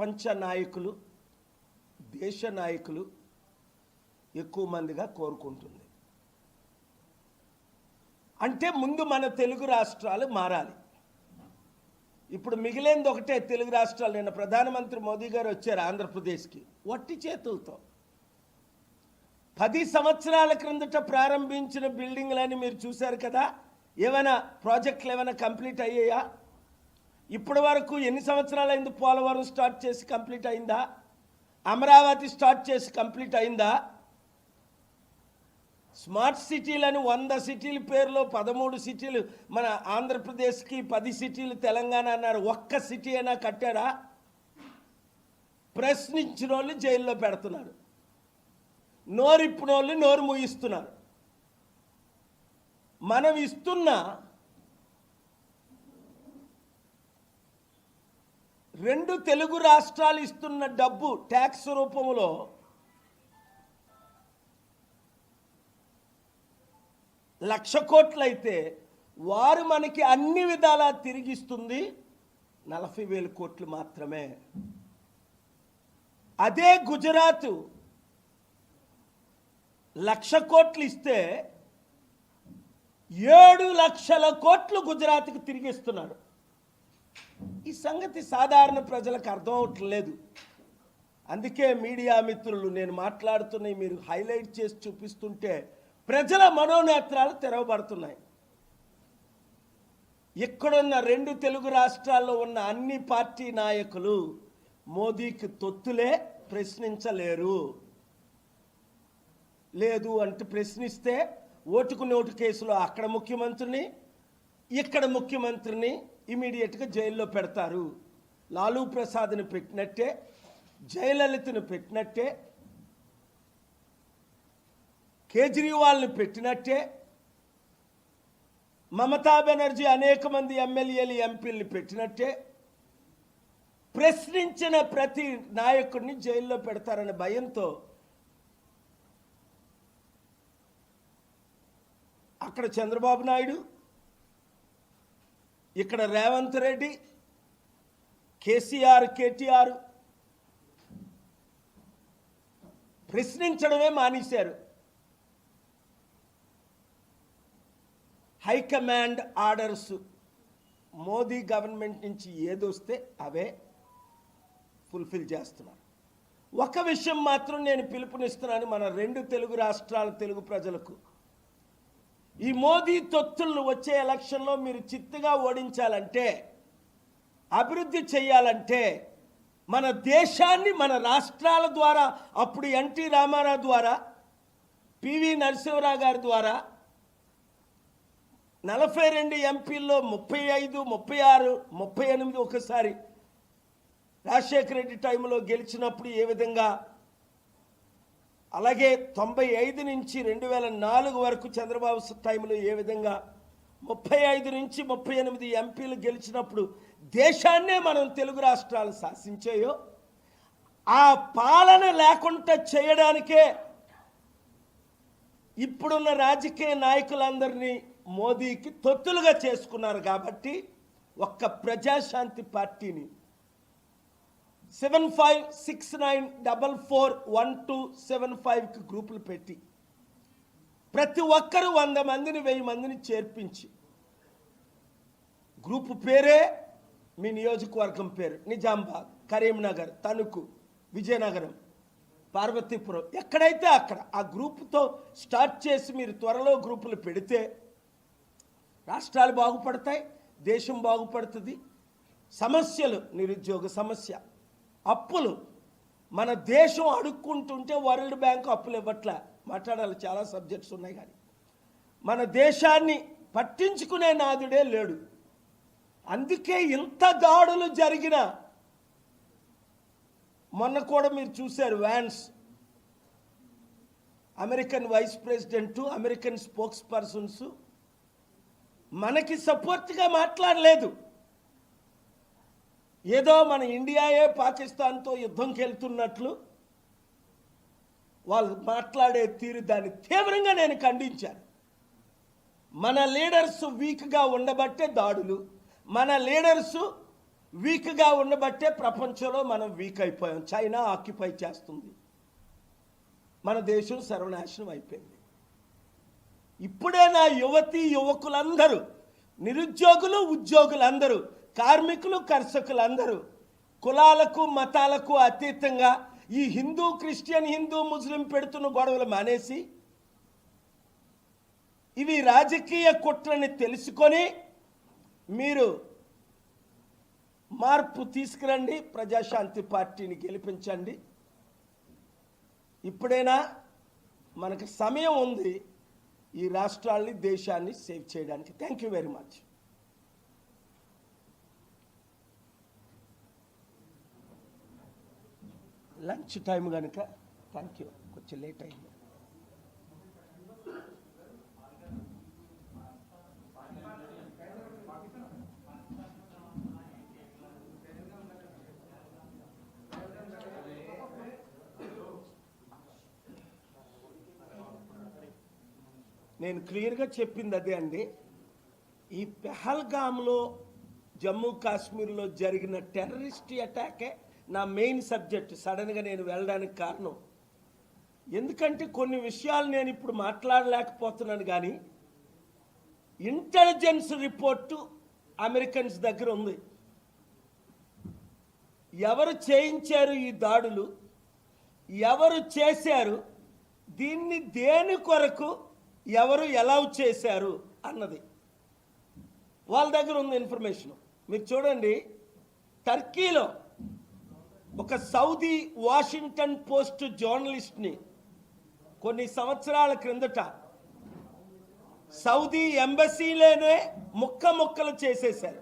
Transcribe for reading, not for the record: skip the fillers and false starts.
ప్రపంచ నాయకులు, దేశ నాయకులు ఎక్కువ మందిగా కోరుకుంటుంది. అంటే ముందు మన తెలుగు రాష్ట్రాలు మారాలి. ఇప్పుడు మిగిలేంది ఒకటే, తెలుగు రాష్ట్రాలు. నిన్న ప్రధానమంత్రి మోదీ గారు వచ్చారు ఆంధ్రప్రదేశ్కి వట్టి చేతులతో. 10 సంవత్సరాల క్రిందట ప్రారంభించిన బిల్డింగ్లని మీరు చూశారు కదా. ఏమైనా ప్రాజెక్టులు ఏమైనా కంప్లీట్ అయ్యాయా? ఇప్పటి వరకు ఎన్ని సంవత్సరాలు అయింది? పోలవరం స్టార్ట్ చేసి కంప్లీట్ అయిందా? అమరావతి స్టార్ట్ చేసి కంప్లీట్ అయిందా? స్మార్ట్ సిటీలని 100 సిటీల పేరులో 13 సిటీలు మన ఆంధ్రప్రదేశ్కి, 10 సిటీలు తెలంగాణ అన్నారు. ఒక్క సిటీ అయినా కట్టారా? ప్రశ్నించిన వాళ్ళు జైల్లో పెడుతున్నారు, నోరిప్పిన వాళ్ళు నోరు మూయిస్తున్నారు. మనం ఇస్తున్న 2 తెలుగు రాష్ట్రాలు ఇస్తున్న డబ్బు ట్యాక్స్ రూపంలో లక్ష కోట్లయితే వారు మనకి అన్ని విధాలా తిరిగిస్తుంది 40,000 కోట్లు మాత్రమే. అదే గుజరాత్ 1,00,000 కోట్లు ఇస్తే 7 లక్షల కోట్లు గుజరాత్కి తిరిగిస్తున్నారు. ఈ సంగతి సాధారణ ప్రజలకు అర్థం అవట్లేదు. అందుకే మీడియా మిత్రులు నేను మాట్లాడుతున్నవి మీరు హైలైట్ చేసి చూపిస్తుంటే ప్రజల మనోనేత్రాలు తెరవబడుతున్నాయి. ఇక్కడున్న 2 తెలుగు రాష్ట్రాల్లో ఉన్న అన్ని పార్టీ నాయకులు మోదీకి తొత్తులే, ప్రశ్నించలేరు. లేదు అంటే ప్రశ్నిస్తే ఓటుకు నోటు కేసులో అక్కడ ముఖ్యమంత్రిని, ఇక్కడ ముఖ్యమంత్రిని ఇమీడియట్గా జైల్లో పెడతారు. లాలూ ప్రసాద్ని పెట్టినట్టే, జయలలితను పెట్టినట్టే, కేజ్రీవాల్ని పెట్టినట్టే, మమతా బెనర్జీ అనేక మంది ఎమ్మెల్యేలు, ఎంపీలు పెట్టినట్టే ప్రశ్నించిన ప్రతి నాయకుడిని జైల్లో పెడతారనే భయంతో అక్కడ చంద్రబాబు నాయుడు, ఇక్కడ రేవంత్ రెడ్డి, కేసీఆర్, కేటీఆర్ ప్రశ్నించడమే మానేశారు. హైకమాండ్ ఆర్డర్స్ మోదీ గవర్నమెంట్ నుంచి ఏదొస్తే అవే ఫుల్ఫిల్ చేస్తున్నారు. ఒక విషయం మాత్రం నేను పిలుపునిస్తున్నాను మన 2 తెలుగు రాష్ట్రాల తెలుగు ప్రజలకు. ఈ మోదీ తొత్తులను వచ్చే ఎలక్షన్లో మీరు చిత్తుగా ఓడించాలంటే, అభివృద్ధి చేయాలంటే, మన దేశాన్ని మన రాష్ట్రాల ద్వారా, అప్పుడు ఎన్టీ రామారావు ద్వారా, పివి నరసింహరావు గారి ద్వారా 42 ఎంపీల్లో 35, 36, 38 ఒకసారి రాజశేఖర రెడ్డి టైంలో గెలిచినప్పుడు ఏ విధంగా, అలాగే 95 నుంచి 2004 వరకు చంద్రబాబు టైంలో ఏ విధంగా 35 నుంచి 38 ఎంపీలు గెలిచినప్పుడు దేశాన్నే మనం తెలుగు రాష్ట్రాలు శాసించాయో, ఆ పాలన లేకుండా చేయడానికే ఇప్పుడున్న రాజకీయ నాయకులందరినీ మోదీకి తొత్తులుగా చేసుకున్నారు. కాబట్టి ఒక్క ప్రజాశాంతి పార్టీని 7569441275కి గ్రూపులు పెట్టి ప్రతి ఒక్కరు 100 మందిని 1000 మందిని చేర్పించి, గ్రూపు పేరే మీ నియోజకవర్గం పేరు, నిజామాబాద్, కరీంనగర్, తణుకు, విజయనగరం, పార్వతీపురం, ఎక్కడైతే అక్కడ ఆ గ్రూపుతో స్టార్ట్ చేసి మీరు త్వరలో గ్రూపులు పెడితే రాష్ట్రాలు బాగుపడతాయి, దేశం బాగుపడుతుంది. సమస్యలు, నిరుద్యోగ సమస్య, అప్పులు, మన దేశం అడుక్కుంటుంటే వరల్డ్ బ్యాంక్ అప్పులు ఇవ్వట్లే. మాట్లాడాలి, చాలా సబ్జెక్ట్స్ ఉన్నాయి, కానీ మన దేశాన్ని పట్టించుకునే నాదుడే లేడు. అందుకే ఇంత దాడులు జరిగిన మొన్న కూడా మీరు చూశారు, Vance American vice president, American spokespersons మనకి సపోర్ట్గా మాట్లాడలేదు. ఏదో మన ఇండియాయే పాకిస్తాన్తో యుద్ధంకి వెళ్తున్నట్లు వాళ్ళు మాట్లాడే తీరు, దాన్ని తీవ్రంగా నేను ఖండించాను. మన లీడర్స్ వీక్గా ఉండబట్టే దాడులు, మన లీడర్స్ వీక్గా ఉండబట్టే ప్రపంచంలో మనం వీక్ అయిపోయాం. చైనా ఆక్యుపై చేస్తుంది, మన దేశం సర్వనాశనం అయిపోయింది. ఇప్పుడే నా యువతీ యువకులందరూ, నిరుద్యోగులు ఉద్యోగులందరూ, కార్మికులు కర్షకులందరూ కులాలకు మతాలకు అతీతంగా ఈ హిందూ క్రిస్టియన్, హిందూ ముస్లిం పెడుతున్న గొడవలు మానేసి ఇవి రాజకీయ కుట్రని తెలుసుకొని మీరు మార్పు తీసుకురండి, ప్రజాశాంతి పార్టీని గెలిపించండి. ఇప్పుడైనా మనకు సమయం ఉంది ఈ రాష్ట్రాల్ని, దేశాన్ని సేవ్ చేయడానికి. Thank you very much. Lunch time కనుక థ్యాంక్ యూ, కొంచెం లేట్ అయింది. నేను క్లియర్గా చెప్పింది అదే అండి. ఈ పెహల్గామ్లో, జమ్మూ కాశ్మీర్లో జరిగిన టెర్రరిస్ట్ అటాకే నా మెయిన్ సబ్జెక్ట్. సడన్గా నేను వెళ్ళడానికి కారణం ఎందుకంటే కొన్ని విషయాలు నేను ఇప్పుడు మాట్లాడలేకపోతున్నాను, కానీ ఇంటెలిజెన్స్ రిపోర్టు అమెరికన్స్ దగ్గర ఉంది. ఎవరు చేయించారు ఈ దాడులు, ఎవరు చేశారు, దీన్ని దేని కొరకు ఎవరు ఎలా చేశారు అన్నది వాళ్ళ దగ్గర ఉంది ఇన్ఫర్మేషన్. మీరు చూడండి, టర్కీలో ఒక సౌదీ వాషింగ్టన్ పోస్ట్ జర్నలిస్ట్ని కొన్ని సంవత్సరాల క్రిందట సౌదీ ఎంబసీలోనే ముక్కలు చేసేశారు.